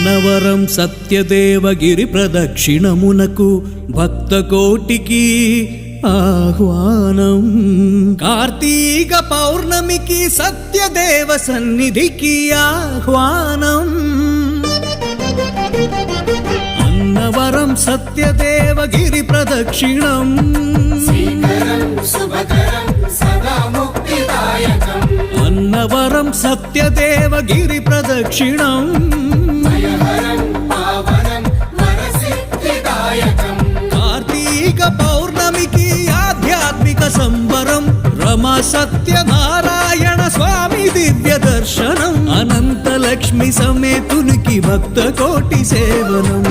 అన్నవరం సత్యదేవగిరి ప్రదక్షిణమునకు భక్తకోటికి ఆహ్వానం. కార్తీక పౌర్ణమికి సత్యదేవ సన్నిధికి ఆహ్వానం. అన్నవరం సత్యదేవగిరి ప్రదక్షిణం. అన్నవరం సత్యదేవగిరి ప్రదక్షిణం. కార్తీక పౌర్ణమికి ఆధ్యాత్మిక సంబరం. రమ సత్యనారాయణ స్వామి దివ్య దర్శనం. అనంత లక్ష్మి సమేతునికి భక్త కోటి సేవనం.